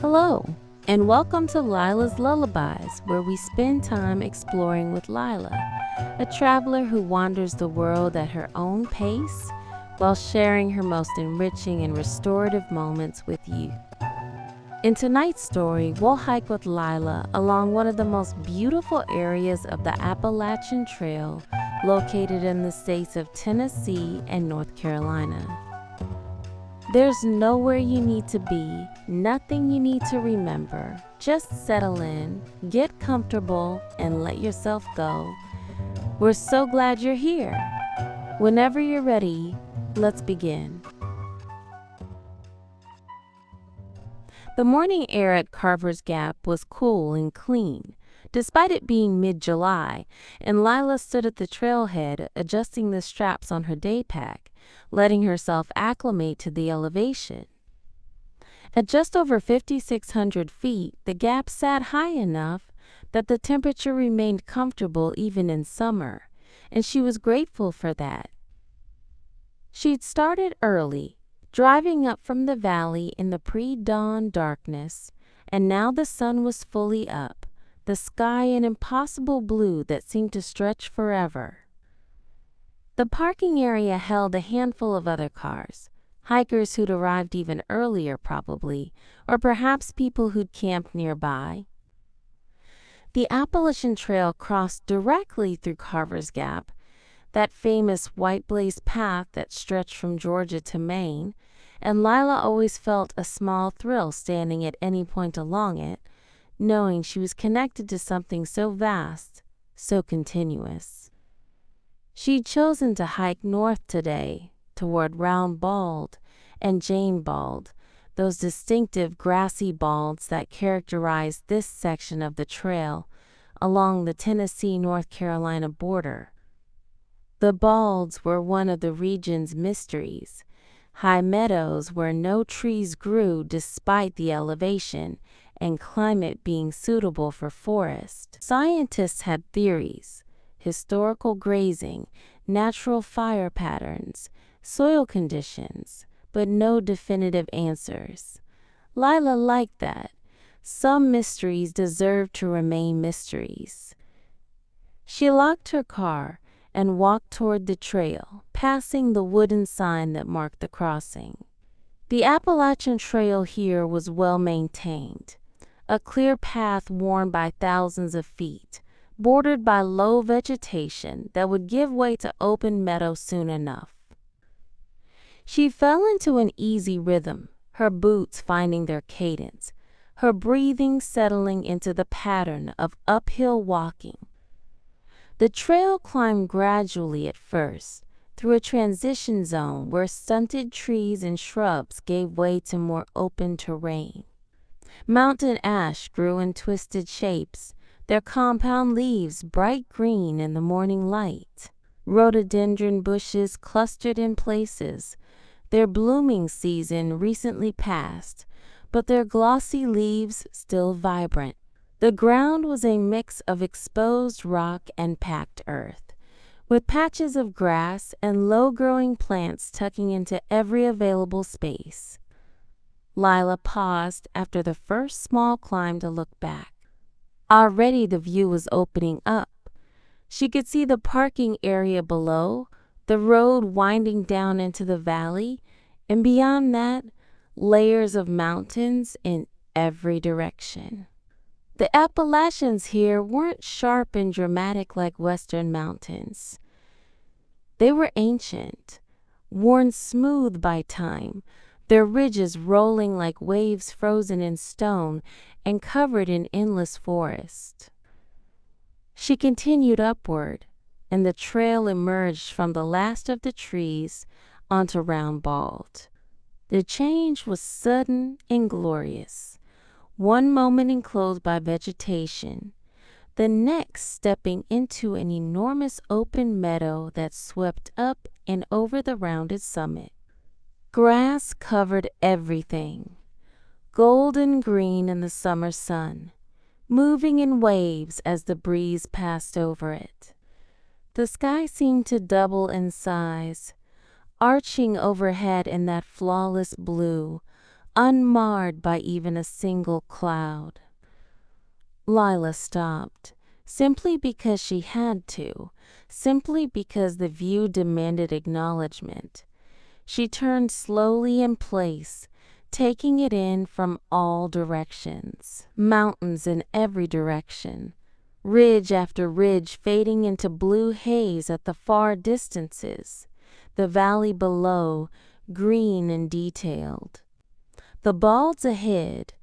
Hello, and welcome to Lila's Lullabies, where we spend time exploring with Lyla, a traveler who wanders the world at her own pace while sharing her most enriching and restorative moments with you. In tonight's story, we'll hike with Lyla along one of the most beautiful areas of the Appalachian Trail, located in the states of Tennessee and North Carolina. There's nowhere you need to be, nothing you need to remember. Just settle in, get comfortable, and let yourself go. We're so glad you're here. Whenever you're ready, let's begin. The morning air at Carver's Gap was cool and clean, despite it being mid-July, and Lyla stood at the trailhead adjusting the straps on her day pack, letting herself acclimate to the elevation. At just over 5,600 feet, the gap sat high enough that the temperature remained comfortable even in summer, and she was grateful for that. She'd started early, driving up from the valley in the pre-dawn darkness, and now the sun was fully up, the sky an impossible blue that seemed to stretch forever. The parking area held a handful of other cars, hikers who'd arrived even earlier probably, or perhaps people who'd camped nearby. The Appalachian Trail crossed directly through Carver's Gap, that famous white-blazed path that stretched from Georgia to Maine, and Lyla always felt a small thrill standing at any point along it, knowing she was connected to something so vast, so continuous. She'd chosen to hike north today, toward Round Bald and Jane Bald, those distinctive grassy balds that characterized this section of the trail along the Tennessee-North Carolina border. The balds were one of the region's mysteries, high meadows where no trees grew despite the elevation and climate being suitable for forest. Scientists had theories: historical grazing, natural fire patterns, soil conditions, but no definitive answers. Lyla liked that. Some mysteries deserved to remain mysteries. She locked her car and walked toward the trail, passing the wooden sign that marked the crossing. The Appalachian Trail here was well maintained, a clear path worn by thousands of feet, bordered by low vegetation that would give way to open meadow soon enough. She fell into an easy rhythm, her boots finding their cadence, her breathing settling into the pattern of uphill walking. The trail climbed gradually at first, through a transition zone where stunted trees and shrubs gave way to more open terrain. Mountain ash grew in twisted shapes, their compound leaves bright green in the morning light. Rhododendron bushes clustered in places, their blooming season recently past, but their glossy leaves still vibrant. The ground was a mix of exposed rock and packed earth, with patches of grass and low-growing plants tucking into every available space. Lyla paused after the first small climb to look back. Already the view was opening up. She could see the parking area below, the road winding down into the valley, and beyond that, layers of mountains in every direction. The Appalachians here weren't sharp and dramatic like western mountains. They were ancient, worn smooth by time, their ridges rolling like waves frozen in stone and covered in endless forest. She continued upward, and the trail emerged from the last of the trees onto Round Bald. The change was sudden and glorious. One moment enclosed by vegetation, the next stepping into an enormous open meadow that swept up and over the rounded summit. Grass covered everything, golden green in the summer sun, moving in waves as the breeze passed over it. The sky seemed to double in size, arching overhead in that flawless blue, unmarred by even a single cloud. Lyla stopped, simply because she had to, simply because the view demanded acknowledgement. She turned slowly in place, taking it in from all directions. Mountains in every direction, ridge after ridge fading into blue haze at the far distances, the valley below, green and detailed. The balds ahead,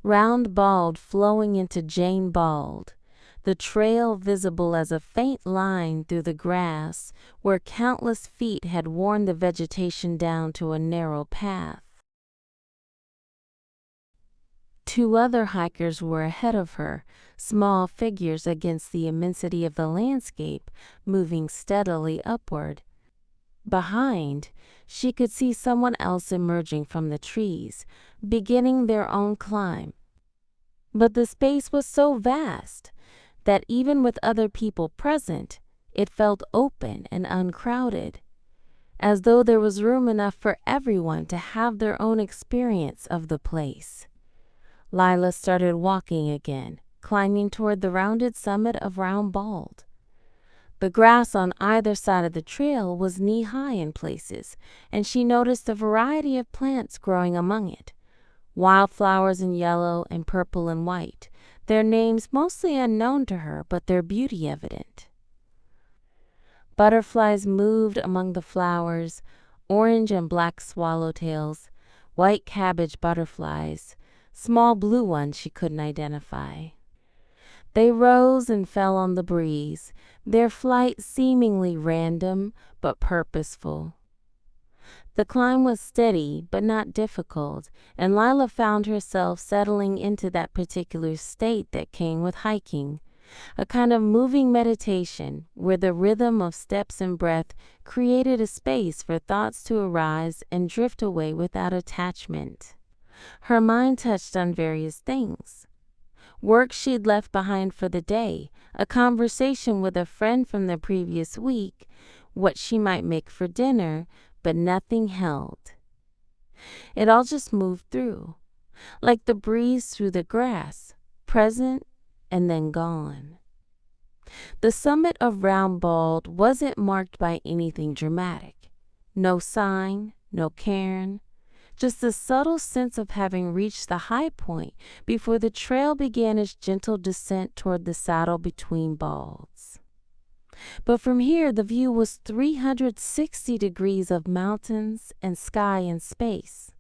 round bald flowing into Jane Bald, the trail visible as a faint line through the grass where countless feet had worn the vegetation down to a narrow path. 2 other hikers were ahead of her, small figures against the immensity of the landscape, moving steadily upward. Behind, she could see someone else emerging from the trees, beginning their own climb. But the space was so vast that even with other people present, it felt open and uncrowded, as though there was room enough for everyone to have their own experience of the place. Lyla started walking again, climbing toward the rounded summit of Round Bald. The grass on either side of the trail was knee-high in places, and she noticed a variety of plants growing among it. Wildflowers in yellow and purple and white, their names mostly unknown to her, but their beauty evident. Butterflies moved among the flowers, orange and black swallowtails, white cabbage butterflies, small blue ones she couldn't identify. They rose and fell on the breeze, their flight seemingly random but purposeful. The climb was steady but not difficult, and Lyla found herself settling into that particular state that came with hiking, a kind of moving meditation where the rhythm of steps and breath created a space for thoughts to arise and drift away without attachment. Her mind touched on various things. Work she'd left behind for the day, a conversation with a friend from the previous week, what she might make for dinner, but nothing held. It all just moved through, like the breeze through the grass, present and then gone. The summit of Round Bald wasn't marked by anything dramatic. No sign, no cairn, just a subtle sense of having reached the high point before the trail began its gentle descent toward the saddle between balds. But from here the view was 360 degrees of mountains and sky and space.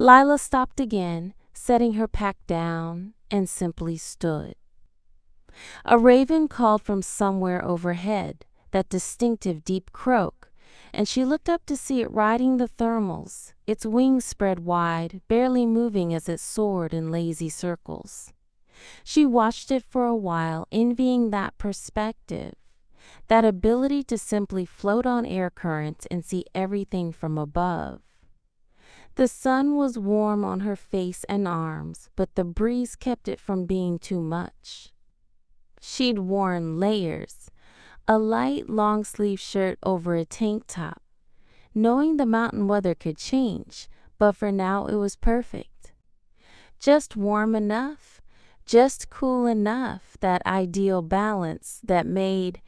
Lyla stopped again, setting her pack down, and simply stood. A raven called from somewhere overhead, that distinctive deep croak, and she looked up to see it riding the thermals, its wings spread wide, barely moving as it soared in lazy circles. She watched it for a while, envying that perspective, that ability to simply float on air currents and see everything from above. The sun was warm on her face and arms, but the breeze kept it from being too much. She'd worn layers, a light long-sleeve shirt over a tank top, knowing the mountain weather could change, but for now it was perfect. Just warm enough, just cool enough, that ideal balance that made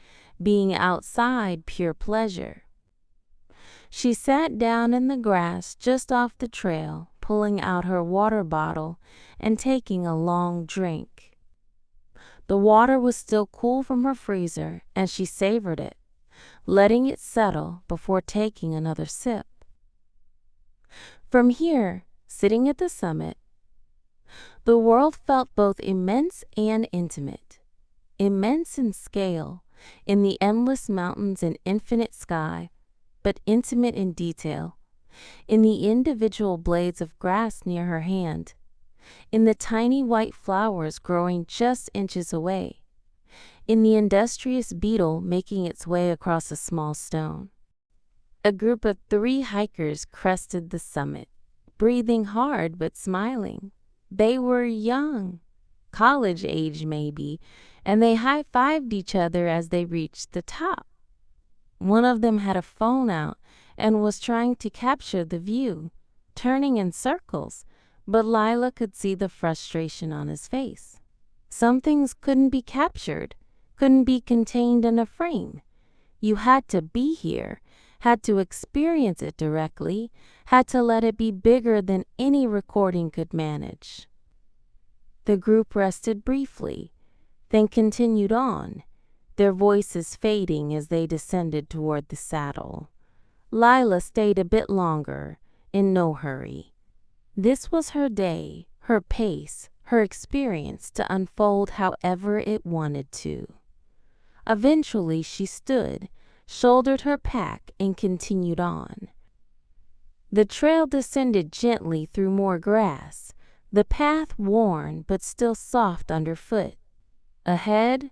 being outside pure pleasure. She sat down in the grass just off the trail, pulling out her water bottle and taking a long drink. The water was still cool from her freezer, and she savored it, letting it settle before taking another sip. From here, sitting at the summit, the world felt both immense and intimate. Immense in scale, in the endless mountains and infinite sky, but intimate in detail, in the individual blades of grass near her hand, in the tiny white flowers growing just inches away, in the industrious beetle making its way across a small stone. A group of 3 hikers crested the summit, breathing hard but smiling. They were young, college age maybe, and they high-fived each other as they reached the top. One of them had a phone out and was trying to capture the view, turning in circles, But Lyla could see the frustration on his face. Some things couldn't be captured, couldn't be contained in a frame. You had to be here, had to experience it directly, had to let it be bigger than any recording could manage. The group rested briefly, then continued on, their voices fading as they descended toward the saddle. Lyla stayed a bit longer, in no hurry. This was her day, her pace, her experience to unfold however it wanted to. Eventually she stood, shouldered her pack, and continued on. The trail descended gently through more grass, the path worn but still soft underfoot. Ahead,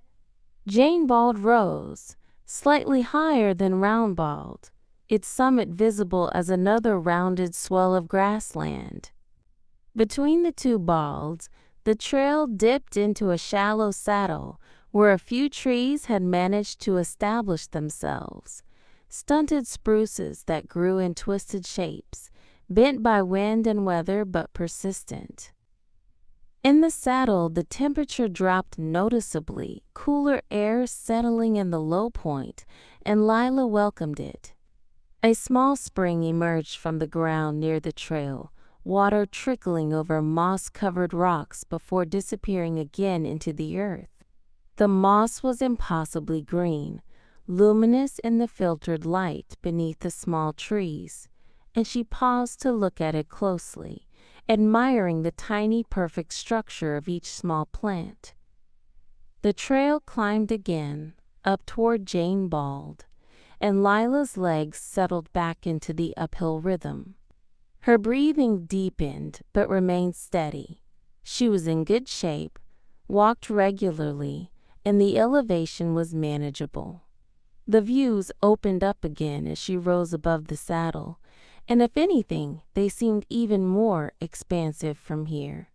Jane Bald rose, slightly higher than Round Bald, its summit visible as another rounded swell of grassland. Between the two balds, the trail dipped into a shallow saddle where a few trees had managed to establish themselves, stunted spruces that grew in twisted shapes, bent by wind and weather but persistent. In the saddle, the temperature dropped noticeably, cooler air settling in the low point, and Lyla welcomed it. A small spring emerged from the ground near the trail, water trickling over moss-covered rocks before disappearing again into the earth. The moss was impossibly green, luminous in the filtered light beneath the small trees, and she paused to look at it closely, admiring the tiny, perfect structure of each small plant. The trail climbed again, up toward Jane Bald, and Lila's legs settled back into the uphill rhythm. Her breathing deepened but remained steady. She was in good shape, walked regularly, and the elevation was manageable. The views opened up again as she rose above the saddle, and if anything, they seemed even more expansive from here.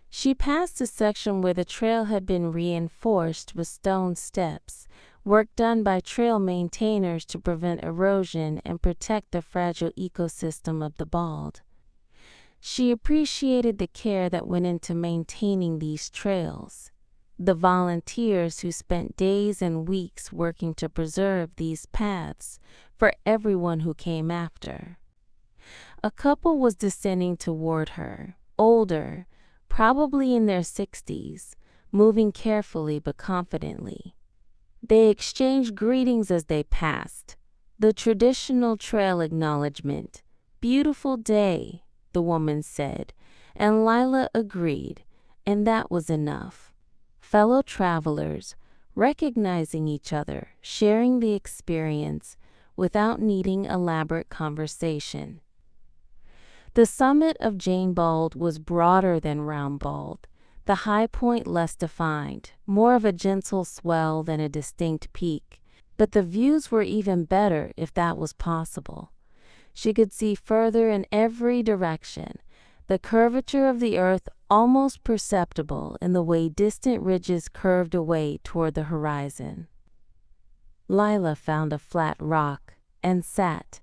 She passed a section where the trail had been reinforced with stone steps, work done by trail maintainers to prevent erosion and protect the fragile ecosystem of the Bald. She appreciated the care that went into maintaining these trails, the volunteers who spent days and weeks working to preserve these paths for everyone who came after. A couple was descending toward her, older, probably in their 60s, moving carefully but confidently. They exchanged greetings as they passed, the traditional trail acknowledgement. "Beautiful day," the woman said, and Lyla agreed, and that was enough. Fellow travelers, recognizing each other, sharing the experience without needing elaborate conversation. The summit of Jane Bald was broader than Round Bald, the high point less defined, more of a gentle swell than a distinct peak, but the views were even better if that was possible. She could see further in every direction, the curvature of the earth almost perceptible in the way distant ridges curved away toward the horizon. Lyla found a flat rock and sat,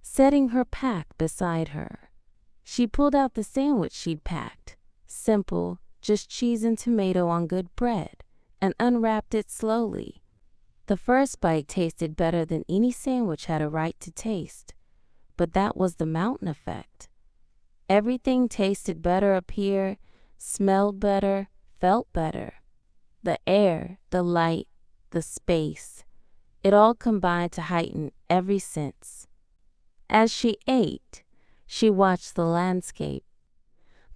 setting her pack beside her. She pulled out the sandwich she'd packed, simple, just cheese and tomato on good bread, and unwrapped it slowly. The first bite tasted better than any sandwich had a right to taste, but that was the mountain effect. Everything tasted better up here, smelled better, felt better. The air, the light, the space, it all combined to heighten every sense. As she ate, she watched the landscape.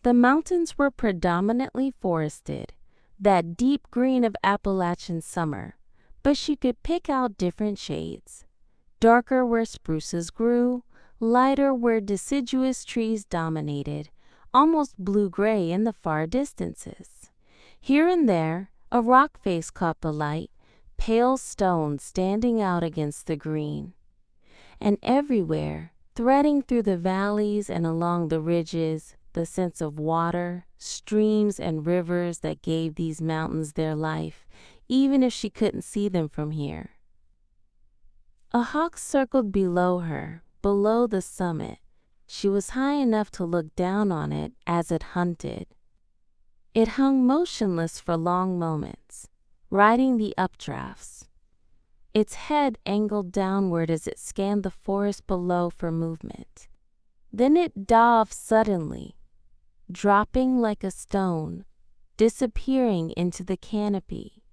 The mountains were predominantly forested, that deep green of Appalachian summer, but she could pick out different shades. Darker where spruces grew, lighter where deciduous trees dominated, almost blue-gray in the far distances. Here and there, a rock face caught the light, pale stones standing out against the green. And everywhere, threading through the valleys and along the ridges, the sense of water, streams and rivers that gave these mountains their life, even if she couldn't see them from here. A hawk circled below her, below the summit, She was high enough to look down on it as it hunted. It hung motionless for long moments, riding the updrafts, its head angled downward as it scanned the forest below for movement. Then it dove suddenly, dropping like a stone, disappearing into the canopy.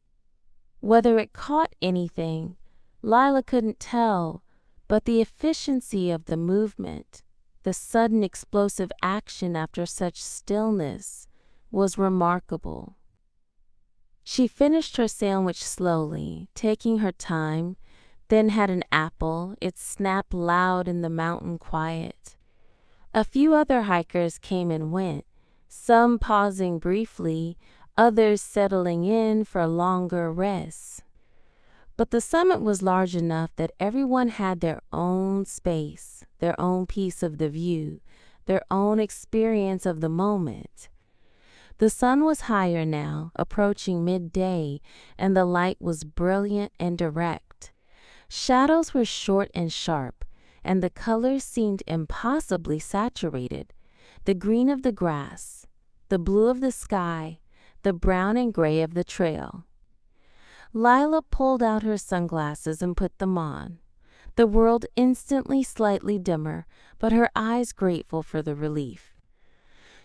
Whether it caught anything, Lyla couldn't tell, but the efficiency of the movement, the sudden explosive action after such stillness, was remarkable. She finished her sandwich slowly, taking her time, then had an apple. It snapped loud in the mountain quiet. A few other hikers came and went, some pausing briefly, others settling in for longer rests. But the summit was large enough that everyone had their own space, their own piece of the view, their own experience of the moment. The sun was higher now, approaching midday, and the light was brilliant and direct. Shadows were short and sharp, and the colors seemed impossibly saturated. The green of the grass, the blue of the sky, the brown and gray of the trail. Lyla pulled out her sunglasses and put them on, the world instantly slightly dimmer, but her eyes grateful for the relief.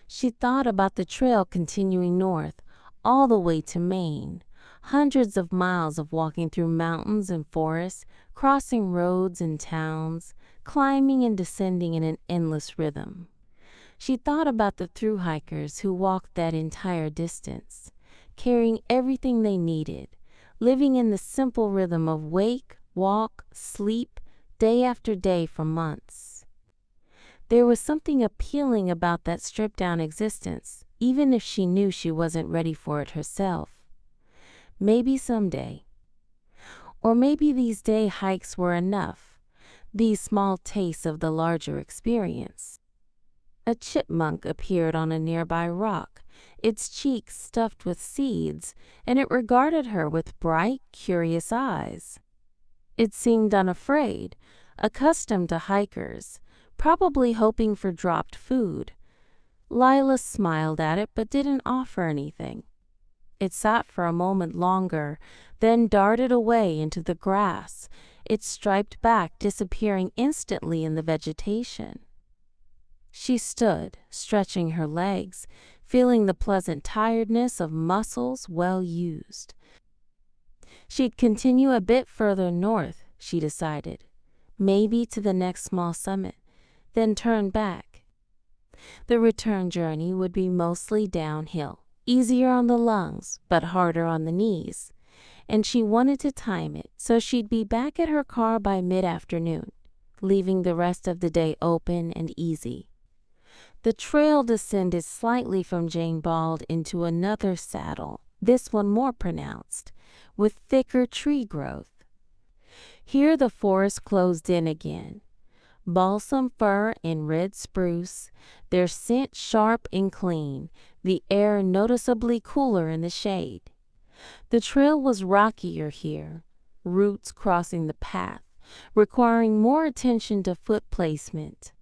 She thought about the trail continuing north, all the way to Maine, hundreds of miles of walking through mountains and forests, crossing roads and towns, climbing and descending in an endless rhythm. She thought about the through hikers who walked that entire distance, carrying everything they needed, living in the simple rhythm of wake, walk, sleep, day after day for months. There was something appealing about that stripped-down existence, even if she knew she wasn't ready for it herself. Maybe someday. Or maybe these day hikes were enough, these small tastes of the larger experience. A chipmunk appeared on a nearby rock, its cheeks stuffed with seeds, and it regarded her with bright, curious eyes. It seemed unafraid, accustomed to hikers, probably hoping for dropped food. Lyla smiled at it but didn't offer anything. It sat for a moment longer, then darted away into the grass, its striped back disappearing instantly in the vegetation. She stood, stretching her legs, feeling the pleasant tiredness of muscles well used. She'd continue a bit further north, she decided, maybe to the next small summit, then turn back. The return journey would be mostly downhill, easier on the lungs, but harder on the knees, and she wanted to time it so she'd be back at her car by mid-afternoon, leaving the rest of the day open and easy. The trail descended slightly from Jane Bald into another saddle, this one more pronounced, with thicker tree growth. Here the forest closed in again. Balsam fir and red spruce, their scent sharp and clean, the air noticeably cooler in the shade. The trail was rockier here, roots crossing the path, requiring more attention to foot placement.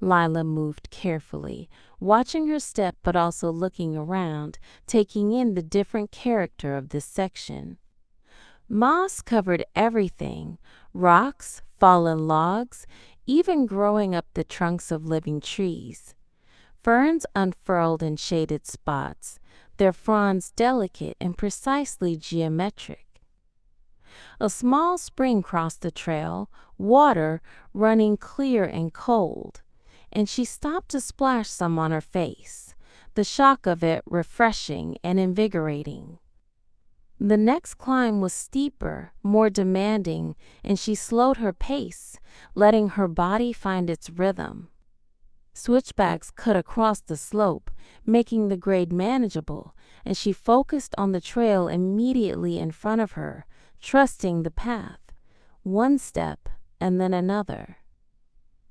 Lyla moved carefully, watching her step but also looking around, taking in the different character of this section. Moss covered everything, rocks, fallen logs, even growing up the trunks of living trees. Ferns unfurled in shaded spots, their fronds delicate and precisely geometric. A small spring crossed the trail, water running clear and cold, and she stopped to splash some on her face, the shock of it refreshing and invigorating. The next climb was steeper, more demanding, and she slowed her pace, letting her body find its rhythm. Switchbacks cut across the slope, making the grade manageable, and she focused on the trail immediately in front of her, trusting the path, one step and then another.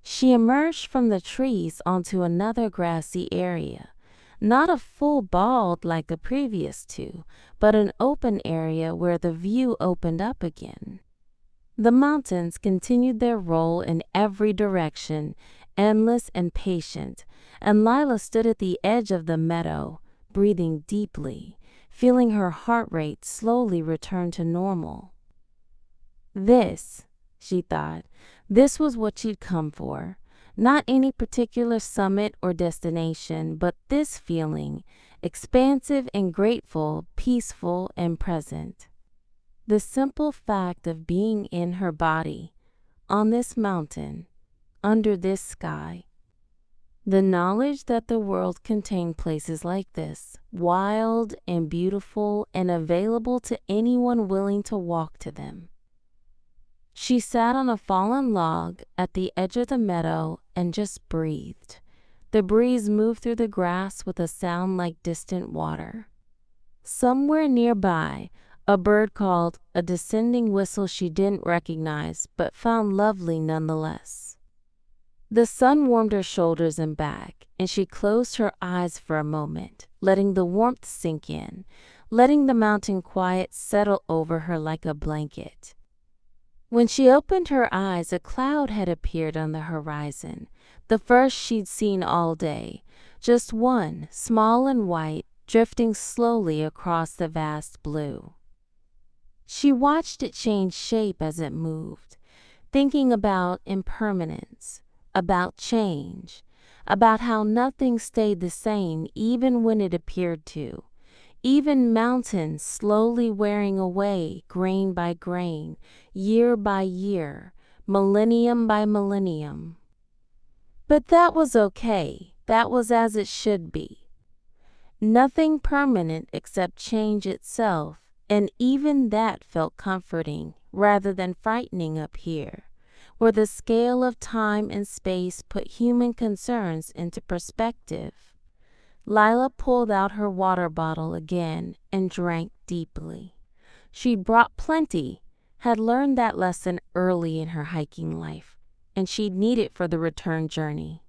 She emerged from the trees onto another grassy area, not a full bald like the previous two, but an open area where the view opened up again. The mountains continued their roll in every direction, endless and patient, and Lyla stood at the edge of the meadow, breathing deeply, feeling her heart rate slowly return to normal. This, she thought, this was what she'd come for. Not any particular summit or destination, but this feeling, expansive and grateful, peaceful and present. The simple fact of being in her body, on this mountain, under this sky. The knowledge that the world contained places like this, wild and beautiful and available to anyone willing to walk to them. She sat on a fallen log at the edge of the meadow and just breathed. The breeze moved through the grass with a sound like distant water. Somewhere nearby, a bird called, a descending whistle she didn't recognize but found lovely nonetheless. The sun warmed her shoulders and back, and she closed her eyes for a moment, letting the warmth sink in, letting the mountain quiet settle over her like a blanket. When she opened her eyes, a cloud had appeared on the horizon, the first she'd seen all day, just one, small and white, drifting slowly across the vast blue. She watched it change shape as it moved, thinking about impermanence, about change, about how nothing stayed the same even when it appeared to. Even mountains slowly wearing away grain by grain, year by year, millennium by millennium. But that was okay. That was as it should be. Nothing permanent except change itself, and even that felt comforting rather than frightening up here, where the scale of time and space put human concerns into perspective. Lyla pulled out her water bottle again and drank deeply. She'd brought plenty, had learned that lesson early in her hiking life, and she'd need it for the return journey.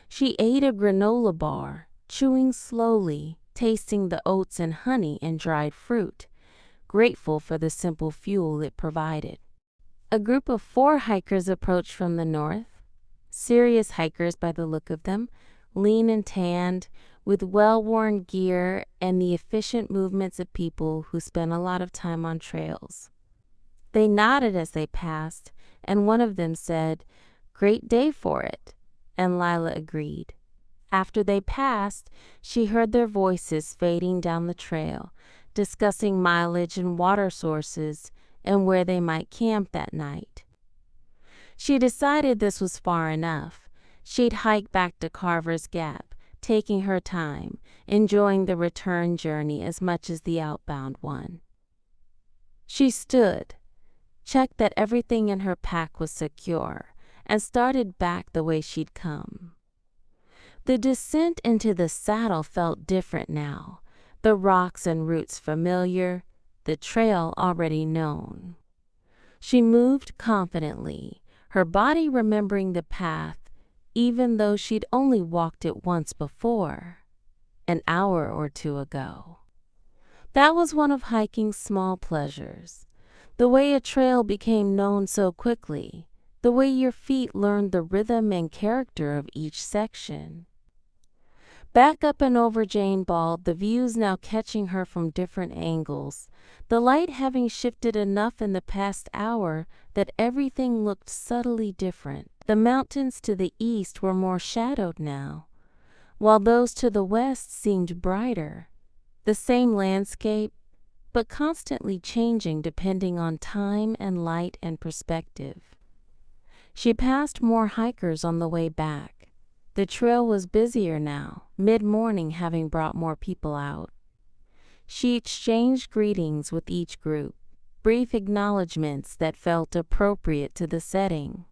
She ate a granola bar, chewing slowly, tasting the oats and honey and dried fruit, grateful for the simple fuel it provided. A group of 4 hikers approached from the north, serious hikers by the look of them, lean and tanned, with well-worn gear and the efficient movements of people who spent a lot of time on trails. They nodded as they passed, and one of them said, "Great day for it," and Lyla agreed. After they passed, she heard their voices fading down the trail, discussing mileage and water sources and where they might camp that night. She decided this was far enough. She'd hike back to Carver's Gap, taking her time, enjoying the return journey as much as the outbound one. She stood, checked that everything in her pack was secure, and started back the way she'd come. The descent into the saddle felt different now, the rocks and roots familiar, the trail already known. She moved confidently, her body remembering the path, even though she'd only walked it once before, an hour or 2 ago. That was one of hiking's small pleasures, the way a trail became known so quickly, the way your feet learned the rhythm and character of each section. Back up and over Jane Bald, the views now catching her from different angles, the light having shifted enough in the past hour that everything looked subtly different. The mountains to the east were more shadowed now, while those to the west seemed brighter. The same landscape, but constantly changing depending on time and light and perspective. She passed more hikers on the way back. The trail was busier now, mid-morning having brought more people out. She exchanged greetings with each group, brief acknowledgments that felt appropriate to the setting.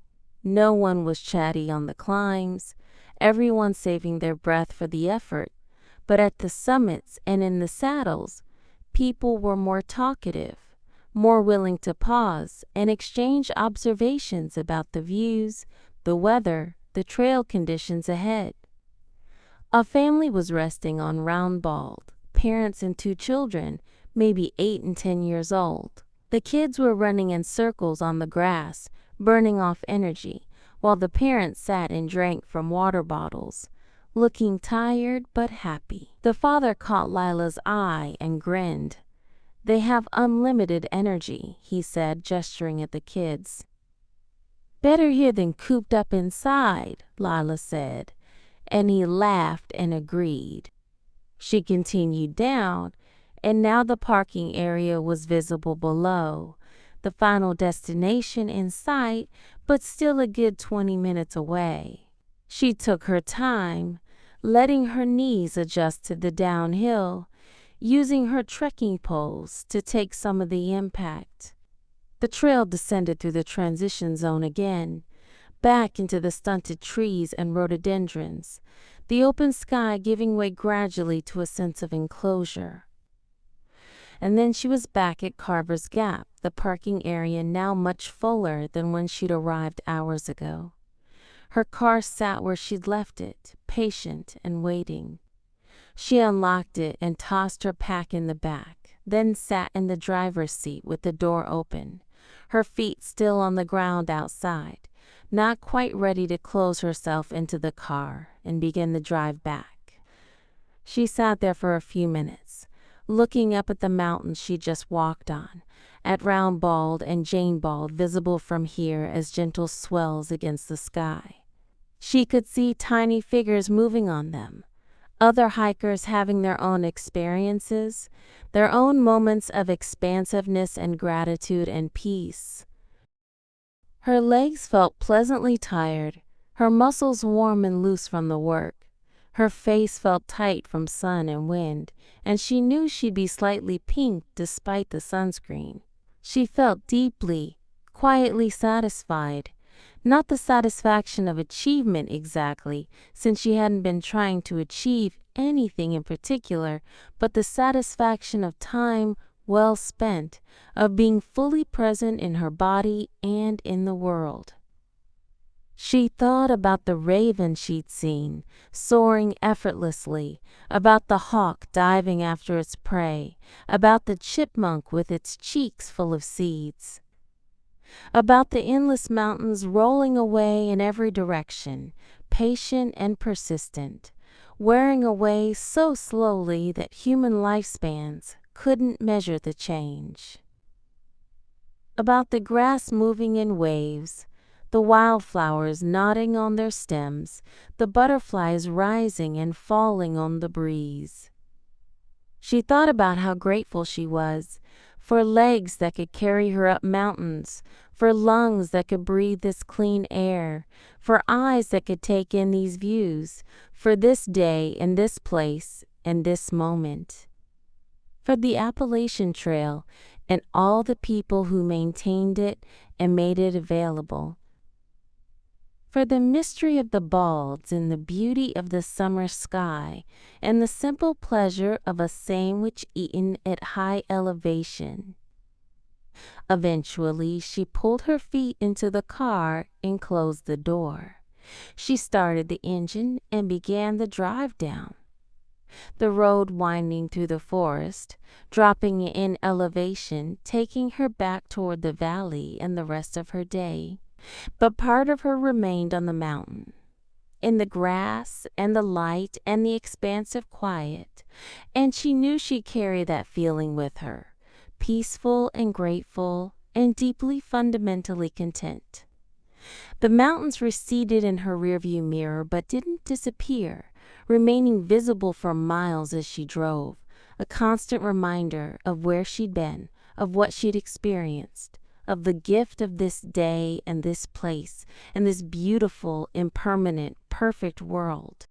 No one was chatty on the climbs, everyone saving their breath for the effort, but at the summits and in the saddles, people were more talkative, more willing to pause and exchange observations about the views, the weather, the trail conditions ahead. A family was resting on Round Bald, parents and 2 children, maybe 8 and 10 years old. The kids were running in circles on the grass, burning off energy, while the parents sat and drank from water bottles, looking tired but happy. The father caught Lila's eye and grinned. "They have unlimited energy," he said, gesturing at the kids. "Better here than cooped up inside," Lyla said, and he laughed and agreed. She continued down, and now the parking area was visible below, the final destination in sight, but still a good 20 minutes away. She took her time, letting her knees adjust to the downhill, using her trekking poles to take some of the impact. The trail descended through the transition zone again, back into the stunted trees and rhododendrons, the open sky giving way gradually to a sense of enclosure. And then she was back at Carver's Gap, the parking area now much fuller than when she'd arrived hours ago. Her car sat where she'd left it, patient and waiting. She unlocked it and tossed her pack in the back, then sat in the driver's seat with the door open, her feet still on the ground outside, not quite ready to close herself into the car and begin the drive back. She sat there for a few minutes, looking up at the mountains she just walked on, at Round Bald and Jane Bald visible from here as gentle swells against the sky. She could see tiny figures moving on them, other hikers having their own experiences, their own moments of expansiveness and gratitude and peace. Her legs felt pleasantly tired, her muscles warm and loose from the work. Her face felt tight from sun and wind, and she knew she'd be slightly pink despite the sunscreen. She felt deeply, quietly satisfied. Not the satisfaction of achievement exactly, since she hadn't been trying to achieve anything in particular, but the satisfaction of time well spent, of being fully present in her body and in the world. She thought about the raven she'd seen, soaring effortlessly, about the hawk diving after its prey, about the chipmunk with its cheeks full of seeds, about the endless mountains rolling away in every direction, patient and persistent, wearing away so slowly that human lifespans couldn't measure the change. About the grass moving in waves, the wildflowers nodding on their stems, the butterflies rising and falling on the breeze. She thought about how grateful she was for legs that could carry her up mountains, for lungs that could breathe this clean air, for eyes that could take in these views, for this day and this place and this moment, for the Appalachian Trail and all the people who maintained it and made it available, for the mystery of the balds and the beauty of the summer sky and the simple pleasure of a sandwich eaten at high elevation. Eventually, she pulled her feet into the car and closed the door. She started the engine and began the drive down. The road winding through the forest, dropping in elevation, taking her back toward the valley and the rest of her day. But part of her remained on the mountain, in the grass and the light and the expansive quiet, and she knew she'd carry that feeling with her, peaceful and grateful and deeply fundamentally content. The mountains receded in her rearview mirror but didn't disappear, remaining visible for miles as she drove, a constant reminder of where she'd been, of what she'd experienced, of the gift of this day and this place and this beautiful, impermanent, perfect world.